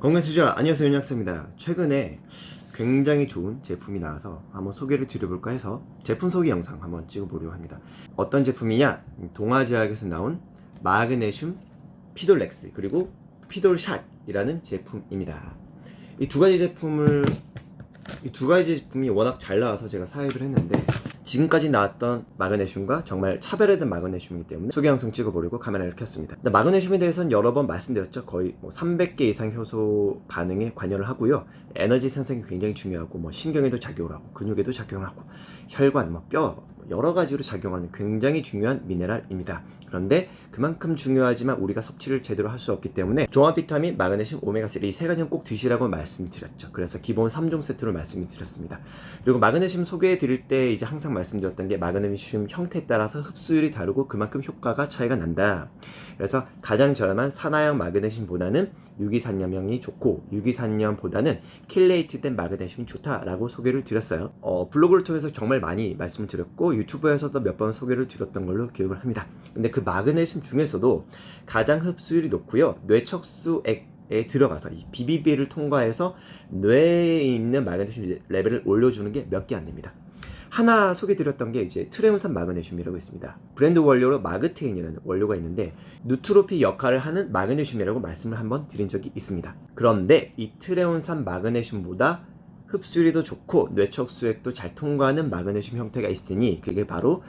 건강수자 안녕하세요, 윤약사입니다. 최근에 굉장히 좋은 제품이 나와서 한번 소개를 드려볼까 해서 제품 소개 영상 한번 찍어보려고 합니다. 어떤 제품이냐? 동아제약에서 나온 마그네슘 피돌렉스 그리고 피돌샷이라는 제품입니다. 이 두 가지 제품이 워낙 잘 나와서 제가 사입을 했는데, 지금까지 나왔던 마그네슘과 정말 차별화된 마그네슘이기 때문에 소개 영상 찍어보려고 카메라를 켰습니다. 마그네슘에 대해서는 여러 번 말씀드렸죠. 거의 300개 이상 효소 반응에 관여를 하고요. 에너지 생성이 굉장히 중요하고 신경에도 작용을 하고 근육에도 작용을 하고 혈관, 뼈 여러 가지로 작용하는 굉장히 중요한 미네랄입니다. 그런데 그만큼 중요하지만 우리가 섭취를 제대로 할 수 없기 때문에 종합 비타민, 마그네슘, 오메가3 이 세 가지는 꼭 드시라고 말씀드렸죠. 그래서 기본 3종 세트로 말씀드렸습니다. 그리고 마그네슘 소개해 드릴 때 이제 항상 말씀드렸던 게 마그네슘 형태에 따라서 흡수율이 다르고 그만큼 효과가 차이가 난다. 그래서 가장 저렴한 산화형 마그네슘보다는 유기산염형이 좋고, 유기산염보다는 킬레이트된 마그네슘이 좋다라고 소개를 드렸어요. 블로그를 통해서 정말 많이 말씀을 드렸고 유튜브에서도 몇 번 소개를 드렸던 걸로 기억을 합니다. 근데 그 마그네슘 중에서도 가장 흡수율이 높고요, 뇌척수액에 들어가서 이 BBB를 통과해서 뇌에 있는 마그네슘 레벨을 올려주는 게 몇 개 안 됩니다. 하나 소개드렸던 게 이제 트레온산 마그네슘이라고 있습니다. 브랜드 원료로 마그테인이라는 원료가 있는데 누트로피 역할을 하는 마그네슘이라고 말씀을 한번 드린 적이 있습니다. 그런데 이 트레온산 마그네슘보다 흡수율이 더 좋고 뇌척수액도 잘 통과하는 마그네슘 형태가 있으니 그게 바로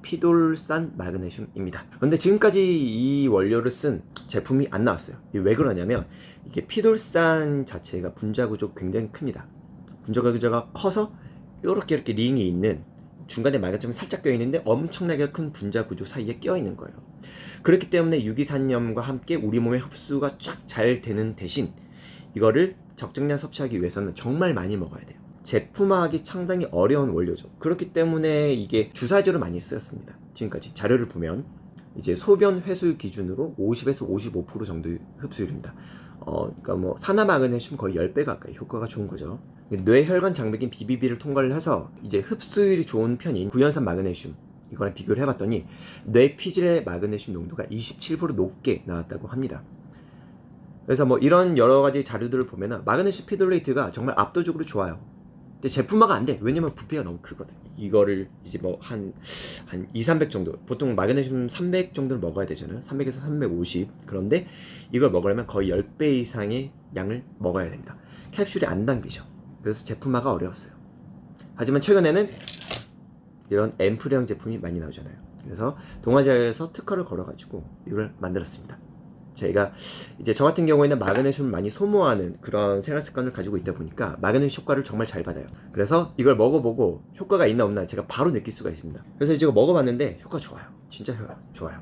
피돌산 마그네슘입니다. 그런데 지금까지 이 원료를 쓴 제품이 안 나왔어요. 왜 그러냐면 이게 피돌산 자체가 분자 구조 굉장히 큽니다. 분자 구조가 커서 이렇게 링이 있는, 중간에 마그네슘이 살짝 껴있는데 엄청나게 큰 분자 구조 사이에 껴있는 거예요. 그렇기 때문에 유기산염과 함께 우리 몸에 흡수가 쫙 잘 되는 대신 이거를 적정량 섭취하기 위해서는 정말 많이 먹어야 돼요. 제품화하기 상당히 어려운 원료죠. 그렇기 때문에 이게 주사제로 많이 쓰였습니다. 지금까지 자료를 보면 이제 소변 회수 기준으로 50에서 55% 정도의 흡수율입니다. 그러니까 산화 마그네슘 거의 10배 가까이 효과가 좋은 거죠. 뇌혈관 장벽인 BBB를 통과를 해서 이제 흡수율이 좋은 편인 구연산 마그네슘, 이거랑 비교를 해봤더니 뇌 피질의 마그네슘 농도가 27% 높게 나왔다고 합니다. 그래서 이런 여러 가지 자료들을 보면 마그네슘 피돌레이트가 정말 압도적으로 좋아요. 근데 제품화가 안 돼. 왜냐면 부피가 너무 크거든. 이거를 이제 한 2, 300 정도, 보통 마그네슘 300 정도를 먹어야 되잖아요. 300에서 350. 그런데 이걸 먹으려면 거의 10배 이상의 양을 먹어야 됩니다. 캡슐이 안 당기죠. 그래서 제품화가 어려웠어요. 하지만 최근에는 이런 앰플형 제품이 많이 나오잖아요. 그래서 동아제약에서 특허를 걸어가지고 이걸 만들었습니다. 저희가 이제 저 같은 경우에는 마그네슘을 많이 소모하는 그런 생활 습관을 가지고 있다 보니까 마그네슘 효과를 정말 잘 받아요. 그래서 이걸 먹어보고 효과가 있나 없나 제가 바로 느낄 수가 있습니다. 그래서 제가 먹어봤는데 효과 좋아요. 진짜 좋아요.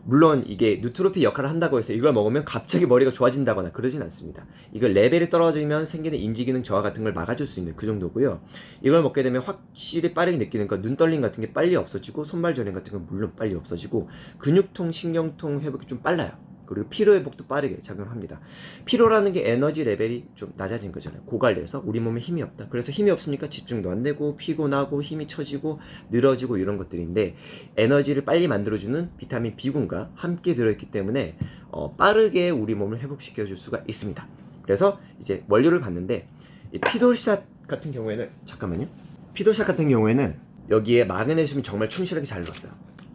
물론 이게 누트로피 역할을 한다고 해서 이걸 먹으면 갑자기 머리가 좋아진다거나 그러진 않습니다. 이걸 레벨이 떨어지면 생기는 인지기능 저하 같은 걸 막아줄 수 있는 그 정도고요. 이걸 먹게 되면 확실히 빠르게 느끼는 거, 눈떨림 같은 게 빨리 없어지고 손발 저림 같은 건 물론 빨리 없어지고 근육통, 신경통 회복이 좀 빨라요. 그리고 피로 회복도 빠르게 작용합니다. 피로라는 게 에너지 레벨이 좀 낮아진 거잖아요. 고갈돼서 우리 몸에 힘이 없다. 그래서 힘이 없으니까 집중도 안 되고 피곤하고 힘이 처지고 늘어지고 이런 것들인데, 에너지를 빨리 만들어주는 비타민 B군과 함께 들어있기 때문에 빠르게 우리 몸을 회복시켜 줄 수가 있습니다. 그래서 이제 원료를 봤는데 이 피돌샷 같은 경우에는, 잠깐만요. 피돌샷 같은 경우에는 여기에 마그네슘이 정말 충실하게 잘 넣었어요.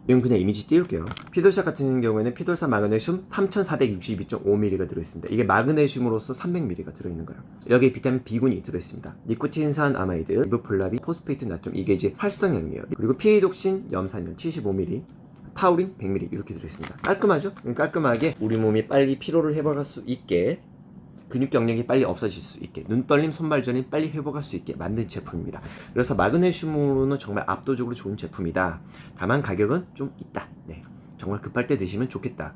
이건 그냥 이미지 띄울게요. 피돌샷 같은 경우에는 피돌산 마그네슘 3462.5mg가 들어있습니다. 이게 마그네슘으로서 300mg가 들어있는 거예요. 여기에 비타민 B군이 들어있습니다. 니코틴산 아마이드, 리보플라빈, 포스페이트 나트륨, 이게 이제 활성염이에요. 그리고 피리독신 염산염 75mg, 타우린 100mg 이렇게 들어있습니다. 깔끔하죠? 깔끔하게 우리 몸이 빨리 피로를 회복할 수 있게, 근육 경련이 빨리 없어질 수 있게, 눈떨림, 손발저림 빨리 회복할 수 있게 만든 제품입니다. 그래서 마그네슘으로는 정말 압도적으로 좋은 제품이다. 다만 가격은 좀 있다. 네, 정말 급할 때 드시면 좋겠다.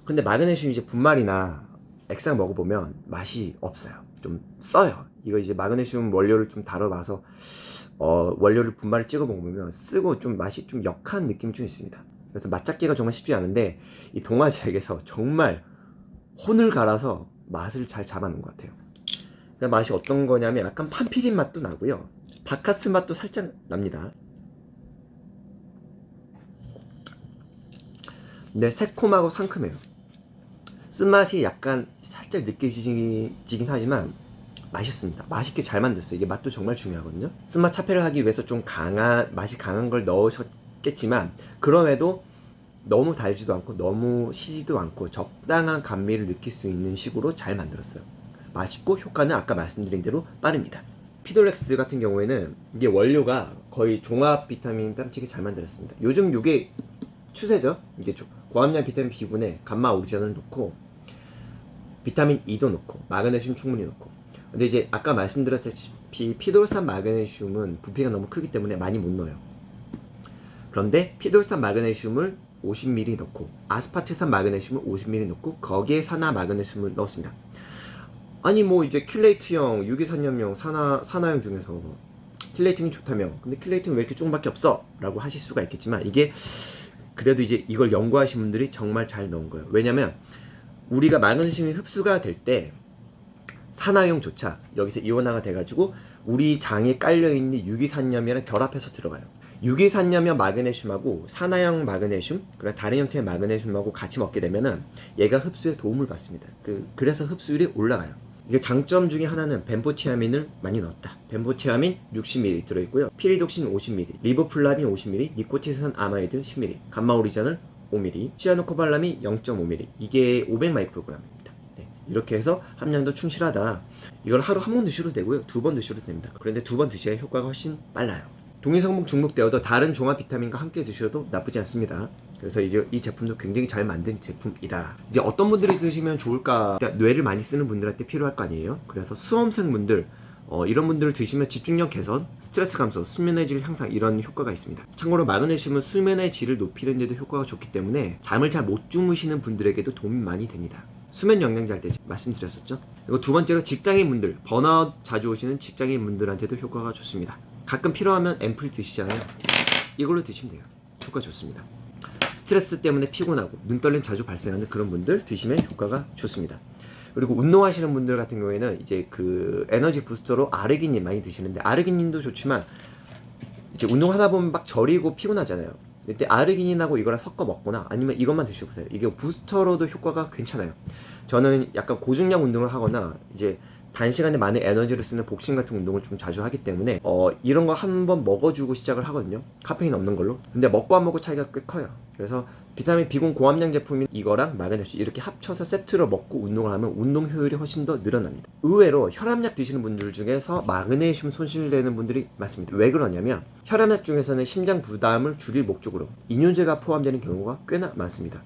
근데 마그네슘 이제 분말이나 액상 먹어보면 맛이 없어요. 좀 써요. 이거 이제 마그네슘 원료를 좀 다뤄봐서 원료를 분말을 찍어 먹으면 쓰고 좀 맛이 좀 역한 느낌이 좀 있습니다. 그래서 맛 잡기가 정말 쉽지 않은데 이 동아제약에서 정말 혼을 갈아서 맛을 잘 잡아놓은 것 같아요. 그러니까 맛이 어떤 거냐면 약간 판피린 맛도 나고요, 바카스 맛도 살짝 납니다. 근데 새콤하고 상큼해요. 쓴맛이 약간 살짝 느껴지긴 하지만 맛있습니다. 맛있게 잘 만들었어요. 이게 맛도 정말 중요하거든요. 쓴맛 차폐를 하기 위해서 좀 맛이 강한 걸 넣으셨겠지만 그럼에도 너무 달지도 않고 너무 시지도 않고 적당한 감미를 느낄 수 있는 식으로 잘 만들었어요. 그래서 맛있고 효과는 아까 말씀드린 대로 빠릅니다. 피돌렉스 같은 경우에는 이게 원료가 거의 종합 비타민 뺨치기 잘 만들었습니다. 요즘 이게 추세죠. 이게 고함량 비타민 B군에 감마 오리지널을 넣고 비타민 E도 넣고 마그네슘 충분히 넣고. 근데 이제 아까 말씀드렸다시피 피돌산 마그네슘은 부피가 너무 크기 때문에 많이 못 넣어요. 그런데 피돌산 마그네슘을 50ml 넣고 아스파트산 마그네슘을 50ml 넣고 거기에 산화 마그네슘을 넣었습니다. 아니 뭐 이제 킬레이트형, 유기산염형, 산화형 중에서 킬레이팅이 좋다며 근데 킬레이팅 왜 이렇게 조금밖에 없어? 라고 하실 수가 있겠지만 이게 그래도 이제 이걸 연구하신 분들이 정말 잘 넣은 거예요. 왜냐면 우리가 마그네슘이 흡수가 될 때 산화형조차 여기서 이온화가 돼가지고 우리 장에 깔려있는 유기산염이랑 결합해서 들어가요. 유기산염형 마그네슘하고 산화형 마그네슘, 그리고 다른 형태의 마그네슘하고 같이 먹게 되면은 얘가 흡수에 도움을 받습니다. 그래서 흡수율이 올라가요. 이게 장점 중에 하나는 벤포티아민을 많이 넣었다. 벤포티아민 60ml 들어있고요. 피리독신 50ml, 리보플라빈 50ml, 니코틴산 아마이드 10ml, 감마오리자놀 5ml, 시아노코발람이 0.5ml. 이게 500마이크로그램입니다. 네, 이렇게 해서 함량도 충실하다. 이걸 하루 한 번 드셔도 되고요. 2번 드셔도 됩니다. 그런데 2번 드셔야 효과가 훨씬 빨라요. 동일성분 중복되어도 다른 종합 비타민과 함께 드셔도 나쁘지 않습니다. 그래서 이제 이 제품도 굉장히 잘 만든 제품이다. 이제 어떤 분들이 드시면 좋을까? 그러니까 뇌를 많이 쓰는 분들한테 필요할 거 아니에요. 그래서 수험생 분들 이런 분들을 드시면 집중력 개선, 스트레스 감소, 수면의 질 향상 이런 효과가 있습니다. 참고로 마그네슘은 수면의 질을 높이는 데도 효과가 좋기 때문에 잠을 잘 못 주무시는 분들에게도 도움이 많이 됩니다. 수면 영양제 할 때 말씀드렸었죠. 그리고 두 번째로 직장인 분들, 번아웃 자주 오시는 직장인 분들한테도 효과가 좋습니다. 가끔 필요하면 앰플 드시잖아요. 이걸로 드시면 돼요. 효과 좋습니다. 스트레스 때문에 피곤하고 눈떨림 자주 발생하는 그런 분들 드시면 효과가 좋습니다. 그리고 운동하시는 분들 같은 경우에는 이제 그 에너지 부스터로 아르기닌 많이 드시는데 아르기닌도 좋지만 이제 운동하다 보면 막 저리고 피곤하잖아요. 이때 아르기닌하고 이거랑 섞어 먹거나 아니면 이것만 드셔보세요. 이게 부스터로도 효과가 괜찮아요. 저는 약간 고중량 운동을 하거나 이제 단시간에 많은 에너지를 쓰는 복싱 같은 운동을 좀 자주 하기 때문에 이런 거 한번 먹어주고 시작을 하거든요. 카페인 없는 걸로. 근데 먹고 안 먹고 차이가 꽤 커요. 그래서 비타민 B군 고함량 제품인 이거랑 마그네슘 이렇게 합쳐서 세트로 먹고 운동을 하면 운동 효율이 훨씬 더 늘어납니다. 의외로 혈압약 드시는 분들 중에서 마그네슘 손실되는 분들이 많습니다. 왜 그러냐면 혈압약 중에서는 심장 부담을 줄일 목적으로 이뇨제가 포함되는 경우가 꽤나 많습니다.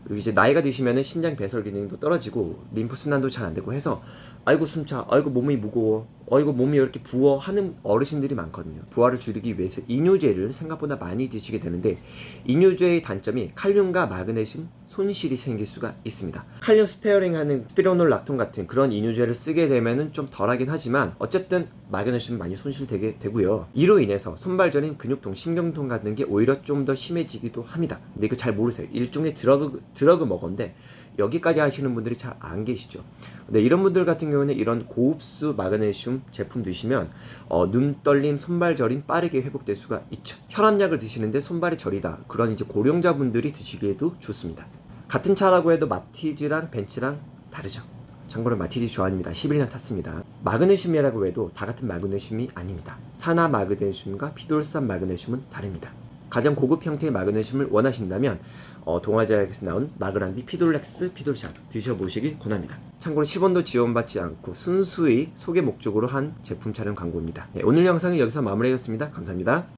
그리고 이제 나이가 드시면은 신장 배설 기능도 떨어지고 림프 순환도 잘 안 되고 해서 아이고 숨차, 아이고 몸이 무거워, 아이고 몸이 왜 이렇게 부어 하는 어르신들이 많거든요. 부하를 줄이기 위해서 이뇨제를 생각보다 많이 드시게 되는데 이뇨제의 단점이 칼륨과 마그네슘 손실이 생길 수가 있습니다. 칼륨 스페어링하는 스피로놀 락톤 같은 그런 이뇨제를 쓰게 되면은 좀 덜하긴 하지만 어쨌든 마그네슘 많이 손실되게 되고요. 이로 인해서 손발저림, 근육통, 신경통 같은 게 오히려 좀 더 심해지기도 합니다. 근데 이거 잘 모르세요. 일종의 드러그 먹었는데 여기까지 하시는 분들이 잘 안 계시죠. 근데 이런 분들 같은 경우는 이런 고흡수 마그네슘 제품 드시면 눈떨림, 손발저림 빠르게 회복될 수가 있죠. 혈압약을 드시는데 손발이 저리다. 그런 이제 고령자분들이 드시기에도 좋습니다. 같은 차라고 해도 마티즈랑 벤츠랑 다르죠. 참고로 마티즈 좋아합니다. 11년 탔습니다. 마그네슘이라고 해도 다 같은 마그네슘이 아닙니다. 산화 마그네슘과 피돌산 마그네슘은 다릅니다. 가장 고급 형태의 마그네슘을 원하신다면 동아제약에서 나온 마그랑비 피돌렉스 피돌샷 드셔보시길 권합니다. 참고로 10원도 지원받지 않고 순수히 소개 목적으로 한 제품 촬영 광고입니다. 네, 오늘 영상은 여기서 마무리하겠습니다. 감사합니다.